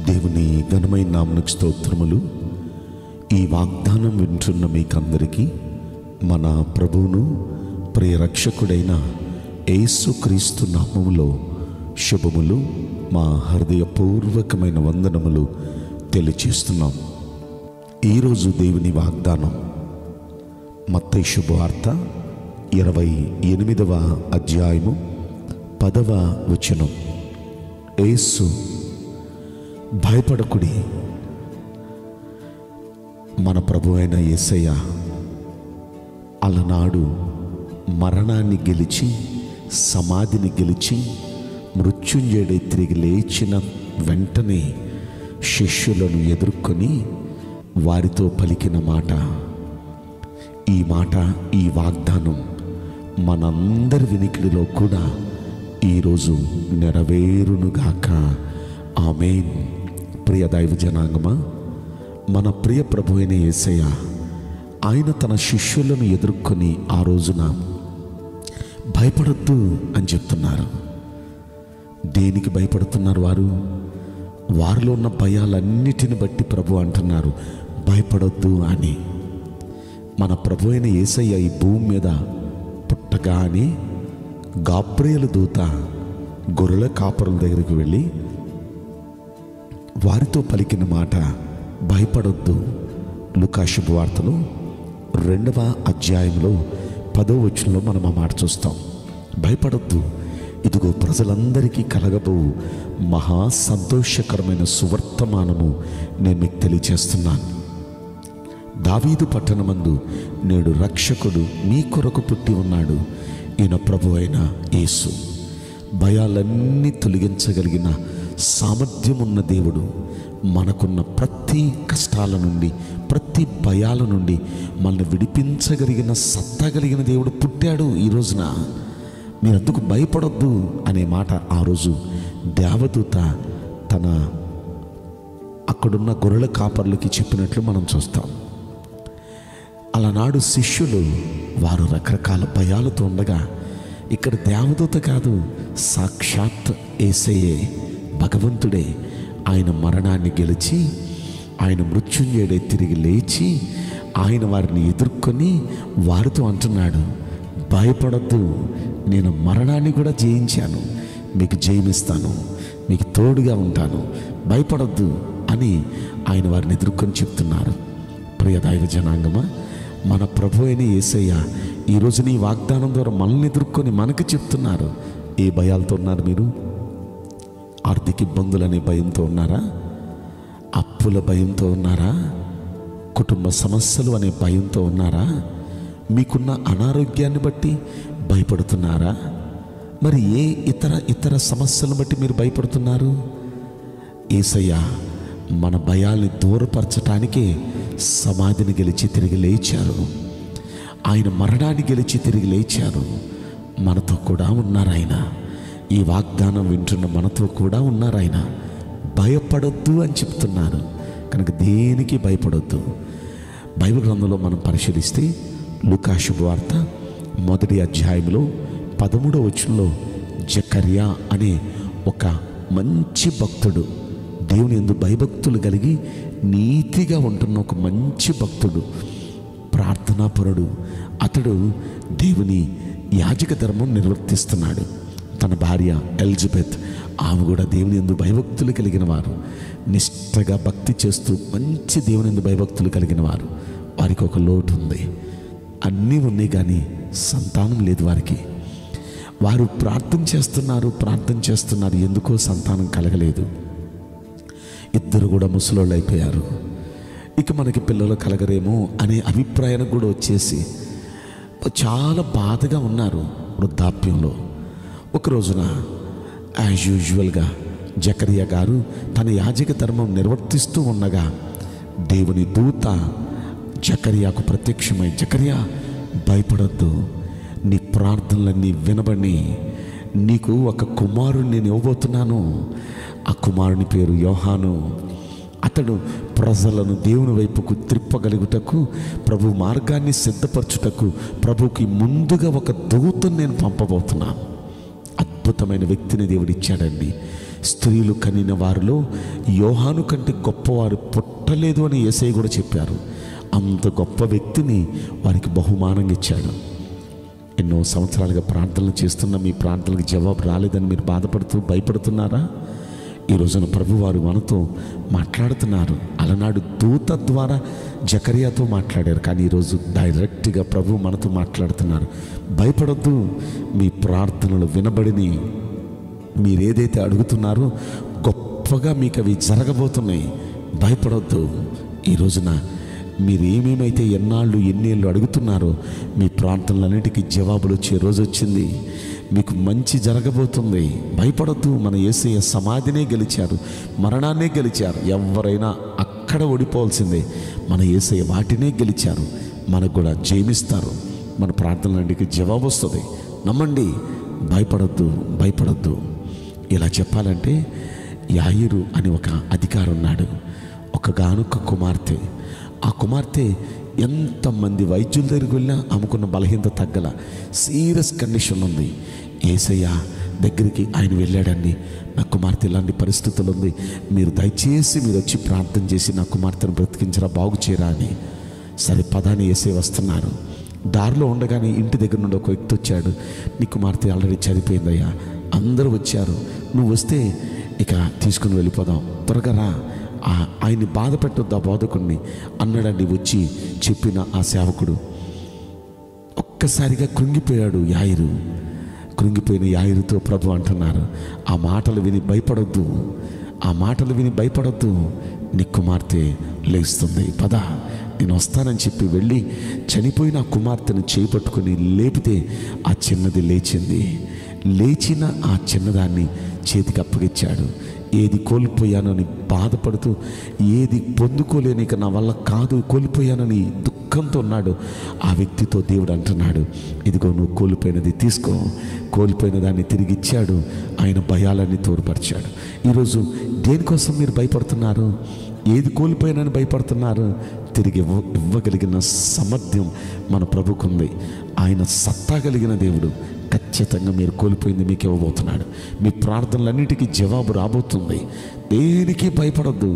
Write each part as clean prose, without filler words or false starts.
దేవుని ఘనమైన నామమునకు స్తోత్రములు. ఈ వాగ్దానం వింటున్న మీకందరికీ మన ప్రభువును ప్రియ రక్షకుడైన యేసుక్రీస్తు నామములో శుభములు, మా హృదయపూర్వకమైన వందనములు తెలియచేస్తున్నాం. ఈరోజు దేవుని వాగ్దానం మత్తయి శుభవార్త 28వ అధ్యాయము 10వ వచనం. యేసు, భయపడకుడి. మన ప్రభు అయిన యేసయ్య అలనాడు మరణాన్ని గెలిచి, సమాధిని గెలిచి, మృత్యుంజయుడై తిరిగి లేచిన వెంటనే శిష్యులను ఎదుర్కొని వారితో పలికిన మాట, ఈ మాట, ఈ వాగ్దానం మనందరి వినికిడిలో కూడా ఈరోజు నెరవేరునుగాక. ఆమేన్. ప్రియ దైవ జనాంగమా, మన ప్రియ ప్రభు అయిన యేసయ్య ఆయన తన శిష్యులను ఎదుర్కొని ఆ రోజున భయపడొద్దు అని చెప్తున్నారు. దేనికి భయపడుతున్నారు వారు? వారిలో ఉన్న భయాలన్నిటిని బట్టి ప్రభు అంటున్నారు భయపడొద్దు అని. మన ప్రభు అయిన యేసయ్య ఈ భూమి మీద పుట్టగానే గాబ్రియేలు దూత గొర్రెల కాపరుల దగ్గరికి వెళ్ళి వారితో పలికిన మాట భయపడొద్దు. లూకా శుభవార్తలో 2వ అధ్యాయంలో 10వ వచనంలో మనం ఆ మాట చూస్తాం. భయపడొద్దు, ఇదిగో ప్రజలందరికీ కలగబోవు మహా సంతోషకరమైన సువర్తమానము నేను మీకు తెలియచేస్తున్నాను. దావీదు పట్టణమందు నేడు రక్షకుడు మీ కొరకు పుట్టి ఉన్నాడు. ఈయన ప్రభు అయిన యేసు. భయాలన్నీ తొలగించగలిగిన సామర్థ్యం ఉన్న దేవుడు మనకున్న ప్రతి కష్టాల నుండి, ప్రతి భయాల నుండి మనల్ని విడిపించగలిగిన సత్తా కలిగిన దేవుడు పుట్టాడు ఈ రోజున. మీరు అందుకు భయపడొద్దు అనే మాట ఆ రోజు దేవదూత తన అక్కడున్న గొర్రెల కాపర్లకి చెప్పినట్లు మనం చూస్తాం. అలనాడు శిష్యులు వారు రకరకాల భయాలతో ఉండగా, ఇక్కడ దేవదూత కాదు, సాక్షాత్ యేసయ్యే, భగవంతుడే. ఆయన మరణాన్ని గెలిచి, ఆయన మృత్యుంజయుడై తిరిగి లేచి, ఆయన వారిని ఎదుర్కొని వారితో అంటున్నాడు భయపడొద్దు, నేను మరణాన్ని కూడా జయించాను, మీకు జయమిస్తాను, మీకు తోడుగా ఉంటాను, భయపడొద్దు అని ఆయన వారిని ఎదుర్కొని చెప్తున్నారు. ప్రియ దైవ జనాంగమా, మన ప్రభు అయిన యేసయ్య ఈరోజు నీ వాగ్దానం ద్వారా మనల్ని ఎదుర్కొని మనకు చెప్తున్నారు. ఏ భయాలతో ఉన్నారు మీరు? ఆర్థిక ఇబ్బందులనే భయంతో ఉన్నారా? అప్పుల భయంతో ఉన్నారా? కుటుంబ సమస్యలు అనే భయంతో ఉన్నారా? మీకున్న అనారోగ్యాన్ని బట్టి భయపడుతున్నారా? మరి ఏ ఇతర సమస్యలను బట్టి మీరు భయపడుతున్నారు? యేసయ్య మన భయాల్ని దూరపరచటానికే సమాధిని గెలిచి తిరిగి లేచారు. ఆయన మరణాన్ని గెలిచి తిరిగి లేచారు. మనతో కూడా ఉన్నారు ఆయన. ఈ వాగ్దానం వింటున్న మనతో కూడా ఉన్నారు ఆయన. భయపడొద్దు అని చెప్తున్నారు కనుక దేనికి భయపడొద్దు. బైబిల్ గ్రంథంలో మనం పరిశీలిస్తే లూకా శుభవార్త 1వ అధ్యాయంలో 13వ వచనంలో జకర్యా అనే ఒక మంచి భక్తుడు, దేవుని యందు భయభక్తులు కలిగి నీతిగా ఉంటున్న ఒక మంచి భక్తుడు, ప్రార్థనాపరుడు, అతడు దేవుని యాజక ధర్మం నిర్వర్తిస్తున్నాడు. తన భార్య ఎలిజబెత్, ఆమె కూడా దేవుని యందు భయభక్తులు కలిగిన వారు, నిష్ఠగా భక్తి చేస్తూ మంచి దేవుని యందు భయభక్తులు కలిగిన వారు. వారికి ఒక లోటు ఉంది, అన్నీ ఉన్నాయి కానీ సంతానం లేదు వారికి. వారు ప్రార్థన చేస్తున్నారు, ఎందుకో సంతానం కలగలేదు. ఇద్దరు కూడా ముసలోళ్ళు అయిపోయారు. ఇక మనకి పిల్లలు కలగరేమో అనే అభిప్రాయానికి కూడా వచ్చేసి చాలా బాధగా ఉన్నారు వృద్ధాప్యంలో. ఒక రోజున యాజ్ యూజువల్గా జకరియా గారు తన యాజక ధర్మం నిర్వర్తిస్తూ ఉండగా దేవుని దూత జకరియాకు ప్రత్యక్షమై, జకరియా భయపడొద్దు, నీ ప్రార్థనలన్నీ వినబడి నీకు ఒక కుమారుని నేను ఇవ్వబోతున్నాను. ఆ కుమారుని పేరు యోహాను. అతడు ప్రజలను దేవుని వైపుకు త్రిప్పగలుగుటకు, ప్రభు మార్గాన్ని సిద్ధపరచుటకు ప్రభుకి ముందుగా ఒక దూతను నేను పంపబోతున్నాను. అద్భుతమైన వ్యక్తిని దేవుడు ఇచ్చాడండి. స్త్రీలు కనిన వారిలో యోహాను కంటే గొప్పవారు పుట్టలేదు అని యేసయ్య కూడా చెప్పారు. అంత గొప్ప వ్యక్తిని వారికి బహుమానంగా ఇచ్చాడు. ఎన్నో సంవత్సరాలుగా ప్రార్థనలు చేస్తున్న మీ ప్రార్థనలకు జవాబు రాలేదని మీరు బాధపడుతూ భయపడుతున్నారా? ఈ రోజున ప్రభువారు మనతో మాట్లాడుతున్నారు. అలనాడు దూత ద్వారా జకర్యాతో మాట్లాడారు, కానీ ఈరోజు డైరెక్ట్గా ప్రభు మనతో మాట్లాడుతున్నారు. భయపడొద్దు, మీ ప్రార్థనలు వినబడిని. మీరేదైతే అడుగుతున్నారో గొప్పగా మీకు అవి జరగబోతున్నాయి. భయపడొద్దు. ఈ రోజున మీరు ఏమేమైతే ఎన్నేళ్ళు అడుగుతున్నారో మీ ప్రార్థనలన్నిటికీ జవాబులు వచ్చే రోజు వచ్చింది. మీకు మంచి జరగబోతుంది. భయపడొద్దు. మన యేసయ్య సమాధినే గెలిచారు, మరణాన్నే గెలిచారు. ఎవరైనా అక్కడ ఓడిపోవాల్సిందే. మన యేసయ్య వాటినే గెలిచారు. మనకు కూడా జయమిస్తారు. మన ప్రార్థనలన్నిటికీ జవాబు వస్తుంది. నమ్మండి. భయపడొద్దు. ఇలా చెప్పాలంటే యాయిరు అని ఒక అధికారి ఉన్నాడు. ఒకగానొక్క కుమార్తె. ఆ కుమార్తె ఎంతమంది వైద్యుల దగ్గరికి వెళ్ళినా ఆమెకున్న బలహీనత తగ్గల, సీరియస్ కండిషన్ ఉంది. యేసయ్య దగ్గరికి ఆయన వెళ్ళాడండి. నా కుమార్తె ఇలాంటి పరిస్థితులు ఉంది, మీరు దయచేసి మీరు వచ్చి ప్రార్థన చేసి నా కుమార్తెను బ్రతికించరా, బాగు చేయరా అని. సరే పదాన్ని యేసయ్య వస్తున్నారు. దారిలో ఉండగానే ఇంటి దగ్గర నుండి ఒక వ్యక్తి వచ్చాడు. నీ కుమార్తె ఆల్రెడీ చనిపోయిందయ్యా, అందరూ వచ్చారు, నువ్వు వస్తే ఇక తీసుకుని వెళ్ళిపోదాం, త్వరగా రా. ఆయన్ని బాధ పెట్టొద్దు ఆ బోధకుడిని అన్నాడండి. వచ్చి చెప్పిన ఆ సేవకుడు ఒక్కసారిగా కృంగిపోయాడు యాయిరు. కృంగిపోయిన యాయిరుతో ప్రభు అంటున్నారు, ఆ మాటలు విని భయపడొద్దు. నీ కుమార్తె లేస్తుంది, పద నేను వస్తానని చెప్పి వెళ్ళి చనిపోయిన ఆ కుమార్తెను చేపట్టుకుని లేపితే ఆ చిన్నది లేచిన ఆ చిన్నదాన్ని చేతికి అప్పగిచ్చాడు. ఏది కోల్పోయానని బాధపడుతూ, ఏది పొందుకోలేని నా వల్ల కాదు కోల్పోయానని దుఃఖంతో ఉన్నాడు. ఆ వ్యక్తితో దేవుడు అంటున్నాడు, ఇదిగో నువ్వు కోల్పోయినది తీసుకో. కోల్పోయిన దాన్ని తిరిగి ఇచ్చాడు. ఆయన భయాలన్నీ తోడుపరిచాడు. ఈరోజు దేనికోసం మీరు భయపడుతున్నారు? ఏది కోల్పోయానని భయపడుతున్నారు? తిరిగి ఇవ్వగలిగిన సామర్థ్యం మన ప్రభుకుంది. ఆయన సత్తా కలిగిన దేవుడు. ఖచ్చితంగా మీరు కోల్పోయింది మీకు ఇవ్వబోతున్నాడు. మీ ప్రార్థనలన్నిటికీ జవాబు రాబోతుంది. దేనికి భయపడొద్దు.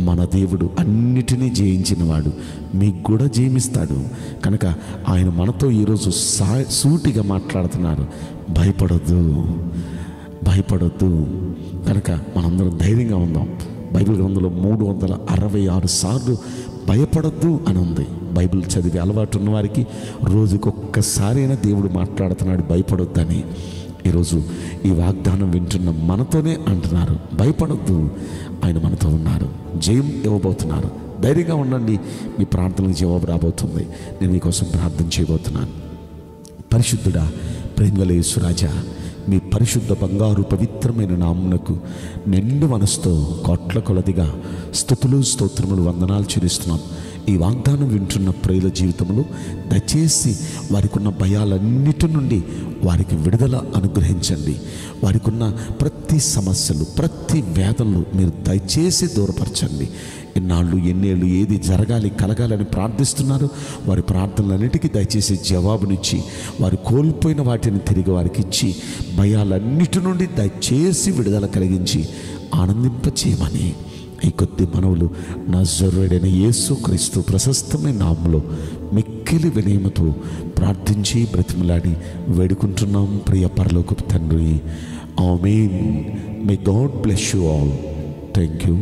మన దేవుడు అన్నిటినీ జయించినవాడు, మీకు కూడా జయమిస్తాడు. కనుక ఆయన మనతో ఈరోజు సూటిగా మాట్లాడుతున్నారు. భయపడొద్దు. కనుక మనందరం ధైర్యంగా ఉందాం. బైబిల్ గ్రంథంలో 366 సార్లు భయపడొద్దు అని ఉంది. బైబిల్ చదివే అలవాటు ఉన్న వారికి రోజుకొక్కసారైనా దేవుడు మాట్లాడుతున్నాడు భయపడొద్దని. ఈరోజు ఈ వాగ్దానం వింటున్న మనతోనే అంటున్నారు, భయపడొద్దు, ఆయన మనతో ఉన్నారు, జయం ఇవ్వబోతున్నారు. ధైర్యంగా ఉండండి. మీ ప్రార్థనలకు జవాబు రాబోతుంది. నేను మీకోసం ప్రార్థన చేయబోతున్నాను. పరిశుద్ధుడా, ప్రేమగల యేసురాజా, మీ పరిశుద్ధ బంగారు పవిత్రమైన నామమునకు నిండు మనసుతో కోట్ల కొలదిగా స్తుతులు స్తోత్రములు వందనాలు చెల్లిస్తున్నాం. ఈ వాగ్దానం వింటున్న ప్రియుల జీవితంలో దయచేసి వారికి ఉన్న భయాలన్నిటి నుండి వారికి విడుదల అనుగ్రహించండి. వారికి ఉన్న ప్రతి సమస్యలు, ప్రతి వేదనలు మీరు దయచేసి దూరపరచండి. ఎన్నాళ్ళు ఎన్నేళ్ళు ఏది కలగాలని ప్రార్థిస్తున్నారు, వారి ప్రార్థనలన్నిటికీ దయచేసి జవాబునిచ్చి వారు కోల్పోయిన వాటిని తిరిగి వారికి ఇచ్చి భయాలన్నిటి నుండి దయచేసి విడుదల కలిగించి ఆనందింపచేయమని ఈ కొద్ది మనవులు నజరేయుడైన యేసుక్రీస్తు ప్రశస్తమైన నామములో మిక్కిలి వినయముతో ప్రార్థించి బ్రతిమలాడి వేడుకుంటున్నాం ప్రియ పరలోకపు తండ్రి. ఆమేన్. May God bless you all. Thank you.